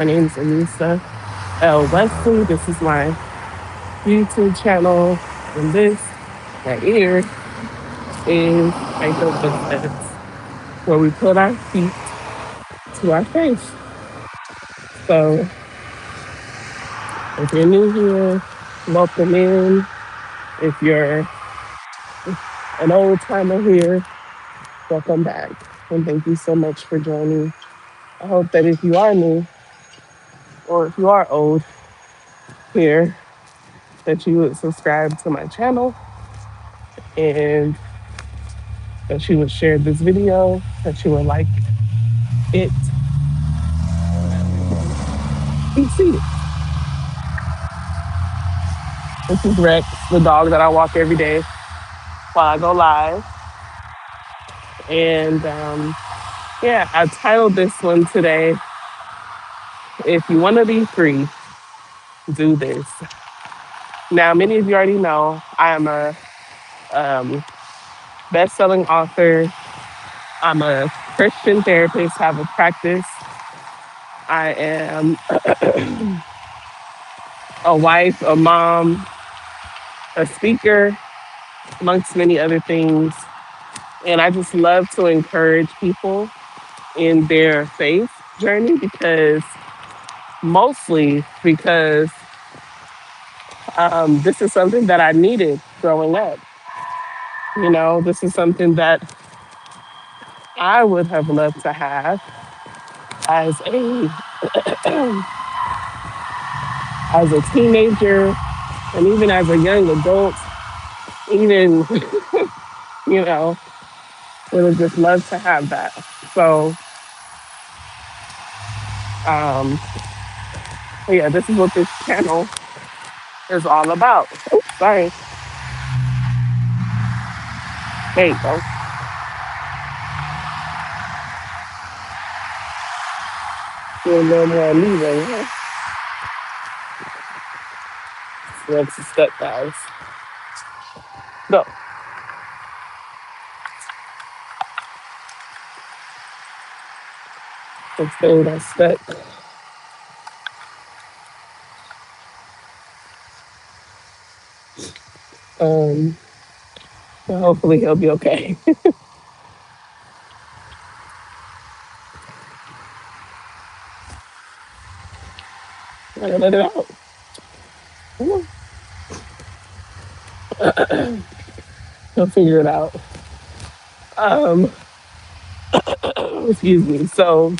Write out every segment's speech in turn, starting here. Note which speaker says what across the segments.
Speaker 1: My name is Anissa L. Wesley. This is my YouTube channel. And this right here is Faith of Business, where we put our feet to our face. So if you're new here, welcome in. If you're an old timer here, welcome back. And thank you so much for joining. I hope that if you are new or if you are old here, that you would subscribe to my channel and that you would share this video, that you would like it. You see, this is Rex, the dog that I walk every day while I go live. And yeah, I titled this one today, If You Want to Be Free, Do This. Now, many of you already know I am a um, best-selling author. I'm a Christian therapist, have a practice. I am a wife, a mom, a speaker, amongst many other things. And I just love to encourage people in their faith journey mostly because this is something that I needed growing up. You know, this is something that I would have loved to have as a as a teenager and even as a young adult, even you know, would have just loved to have that. So um, yeah, this is what this channel is all about. Oops, sorry. There you go. Do a little more moving. Rex is stuck, guys. Go. Let's say that's stuck. Um, so hopefully he'll be okay. Gotta let it out. Come on. He'll figure it out. Um, excuse me. So,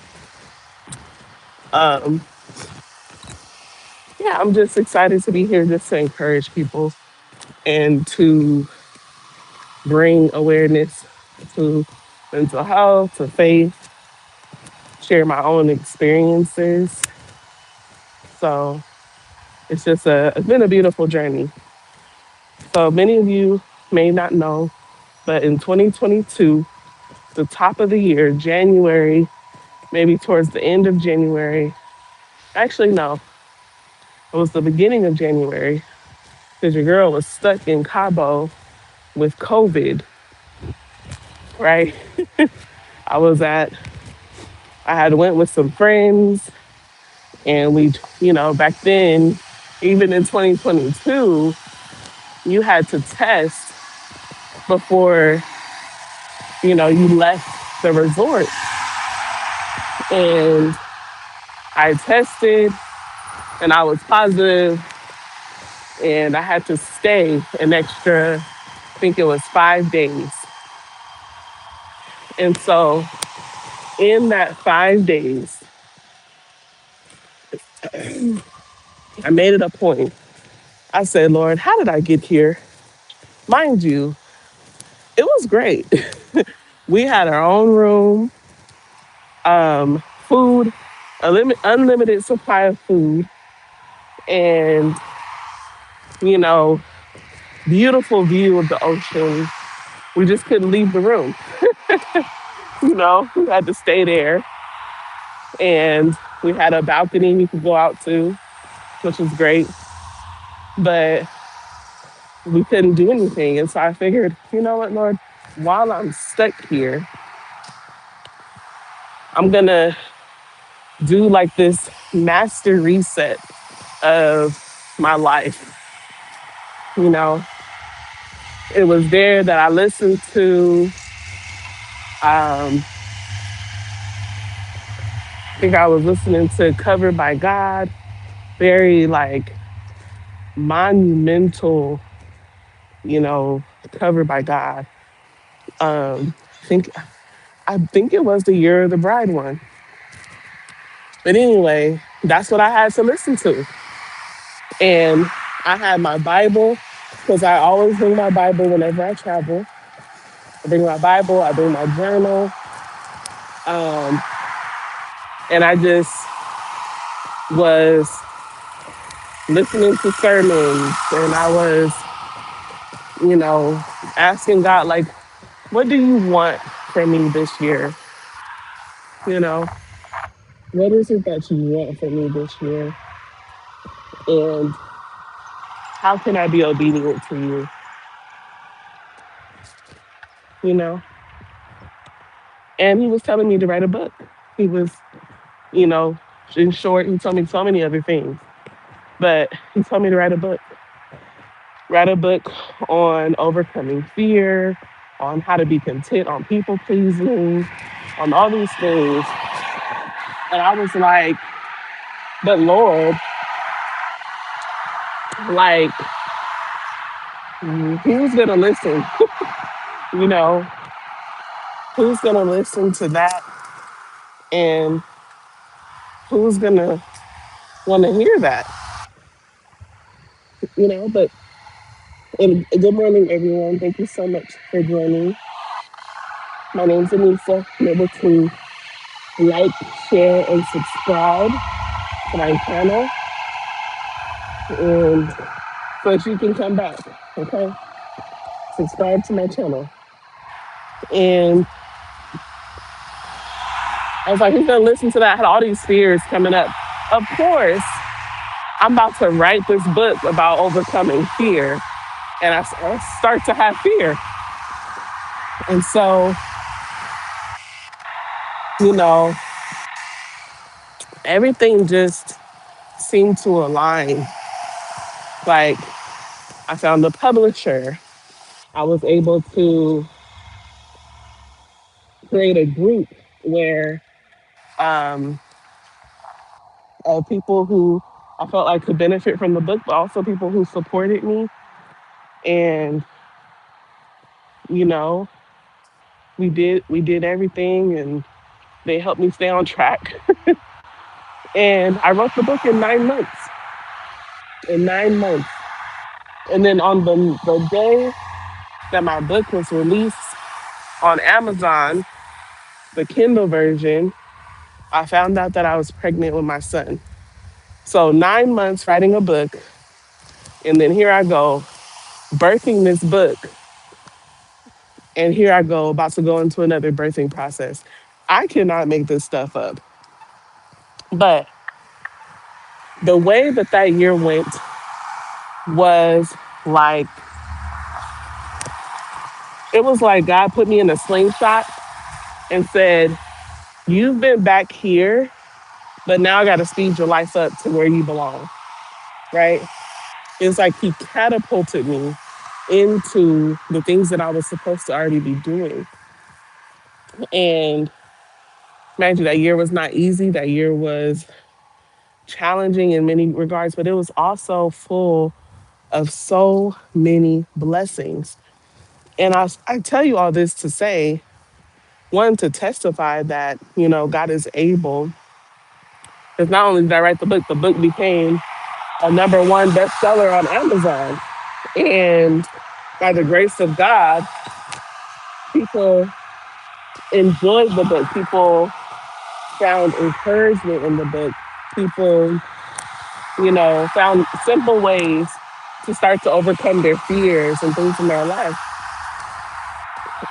Speaker 1: um, yeah, I'm just excited to be here just to encourage people and to bring awareness to mental health, to faith, share my own experiences. So it's been a beautiful journey. So many of you may not know, but in 2022, the top of the year, January, maybe towards the end of January, actually no, it was the beginning of January, because your girl was stuck in Cabo with COVID, right? I was at, I had went with some friends and back then, even in 2022, you had to test before, you left the resort. And I tested and I was positive and I had to stay an extra, I think it was 5 days. And so in that 5 days, I made it a point. I said, Lord, how did I get here? Mind you, it was great. We had our own room, food, unlimited supply of food, and, you know, beautiful view of the ocean. We just couldn't leave the room. We had to stay there. And we had a balcony we could go out to, which was great. But we couldn't do anything. And so I figured, you know what, Lord, while I'm stuck here, I'm going to do like this master reset of my life. You know, it was there that I listened to, I think I was listening to Covered by God, very like monumental, Covered by God. Think I think it was the Year of the Bride one. But anyway, that's what I had to listen to. And I had my Bible because I always bring my Bible whenever I travel. I bring my Bible, I bring my journal, um, and I just was listening to sermons, and I was, you know, asking God, like, what do you want from me this year? You know, what is it that you want from me this year? And how can I be obedient to you? You know? And he was telling me to write a book. He was, you know, in short, he told me so many other things. But he told me to write a book on overcoming fear, on how to be content, on people pleasing, on all these things. And I was like, but Lord, like, who's gonna listen? You know, who's gonna listen to that? And who's gonna wanna hear that? But good morning, everyone. Thank you so much for joining. My name's Anissa. Remember to like, share, and subscribe to my channel, and so that you can come back. Okay, subscribe to my channel. And I was like, who's gonna listen to that? I had all these fears coming up. Of course, I'm about to write this book about overcoming fear, and I start to have fear. And so, you know, everything just seemed to align. Like, I found a publisher. I was able to create a group where um, of people who I felt like could benefit from the book, but also people who supported me. And you know, we did everything, and they helped me stay on track. And I wrote the book in 9 months. In 9 months, and then on the day that my book was released on Amazon, the Kindle version, I found out that I was pregnant with my son. So 9 months writing a book, and then here I go birthing this book, and here I go about to go into another birthing process. I cannot make this stuff up. But the way that year went was like, it was like God put me in a slingshot and said, you've been back here, but now I got to speed your life up to where you belong, right? It's like he catapulted me into the things that I was supposed to already be doing. And mind you, that year was not easy. That year was challenging in many regards, but it was also full of so many blessings. And I tell you all this to say, one, to testify that, God is able. Because not only did I write the book became a number one bestseller on Amazon. And by the grace of God, people enjoyed the book. People found encouragement in the book. People, found simple ways to start to overcome their fears and things in their life.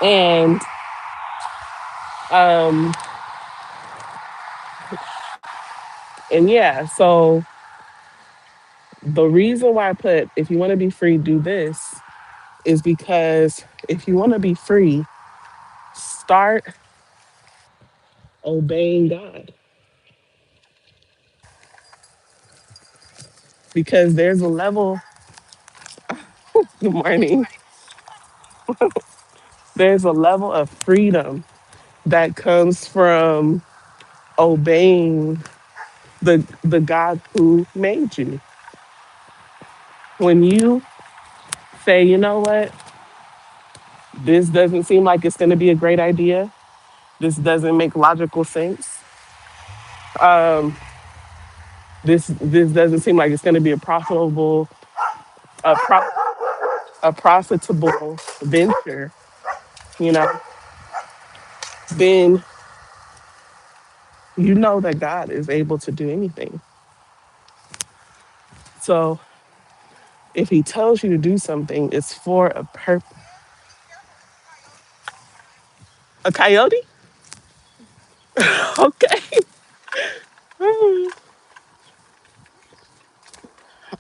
Speaker 1: And um, and yeah, so the reason why I put if you want to be free, do this is because if you want to be free, start obeying God. because there's a level, good morning, there's a level of freedom that comes from obeying the God who made you. When you say, you know what, this doesn't seem like it's going to be a great idea. This doesn't make logical sense. Um, this doesn't seem like it's going to be a, pro- a profitable venture. You know, then you know that God is able to do anything. So if He tells you to do something, it's for a purpose. A coyote? Okay.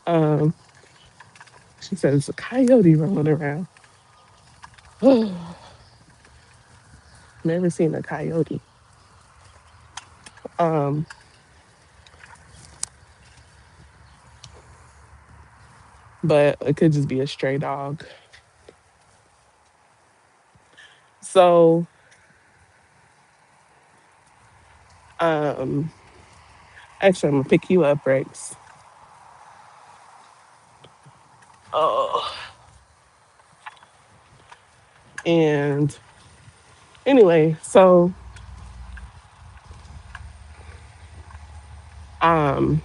Speaker 1: um, she says a coyote rolling around. Never seen a coyote. Um, but it could just be a stray dog. So, um, actually, I'm gonna pick you up, Rex. Oh, and anyway, so um,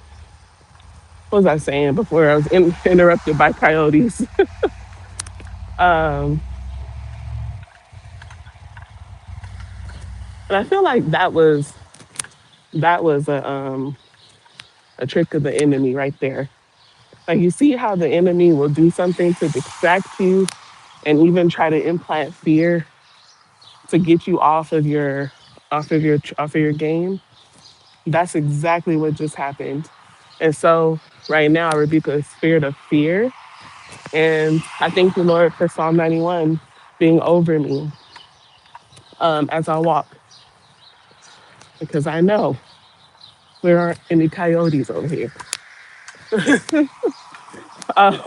Speaker 1: what was I saying before I was interrupted by coyotes? um, and I feel like that was a trick of the enemy right there. Like you see how the enemy will do something to distract you and even try to implant fear to get you off of your game. That's exactly what just happened. And so right now I rebuke a spirit of fear. And I thank the Lord for Psalm 91 being over me as I walk, because I know there aren't any coyotes over here. Uh,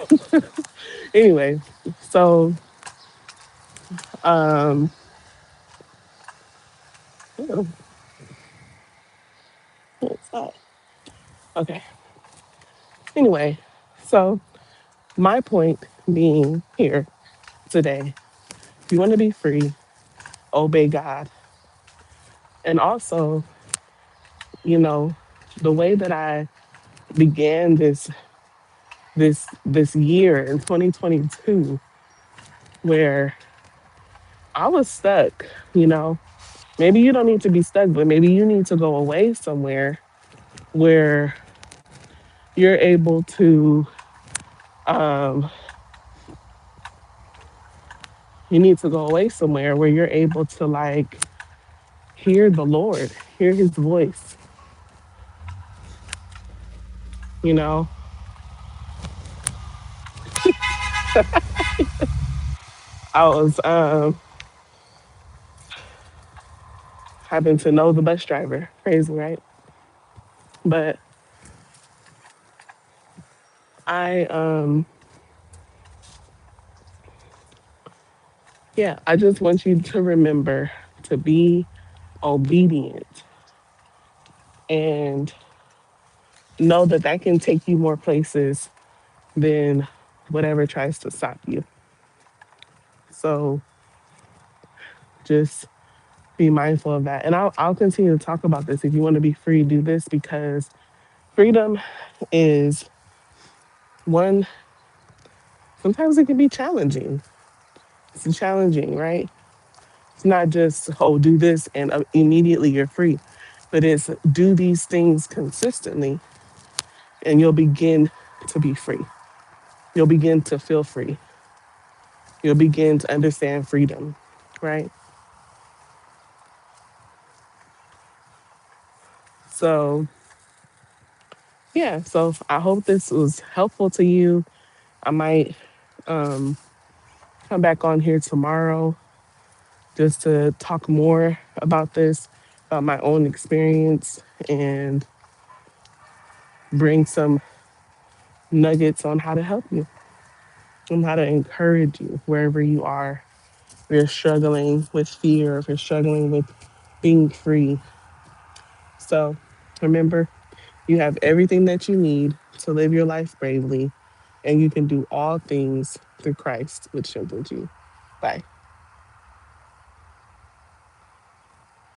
Speaker 1: anyway, so um, what's that? Okay. Anyway, so my point being here today, if you want to be free, obey God. And also, you know, the way that I began this year in 2022, where I was stuck, you know. Maybe you don't need to be stuck, but maybe you need to go away somewhere where you're able to um you need to go away somewhere where you're able to like hear the Lord, hear his voice, you know. I was happen to know the bus driver. Crazy, right? But I yeah, I just want you to remember to be obedient and know that that can take you more places than whatever tries to stop you. So just be mindful of that. And I'll continue to talk about this. If you want to be free, do this, because freedom is one, sometimes it can be challenging. It's challenging, right? It's not just, oh, do this and immediately you're free, but it's do these things consistently and you'll begin to be free. You'll begin to feel free. You'll begin to understand freedom, right? So, yeah, so I hope this was helpful to you. I might um, come back on here tomorrow just to talk more about this, about my own experience, and bring some nuggets on how to help you, on how to encourage you wherever you are. If you're struggling with fear, if you're struggling with being free. So remember, you have everything that you need to live your life bravely, and you can do all things through Christ, which strengthens you. Bye.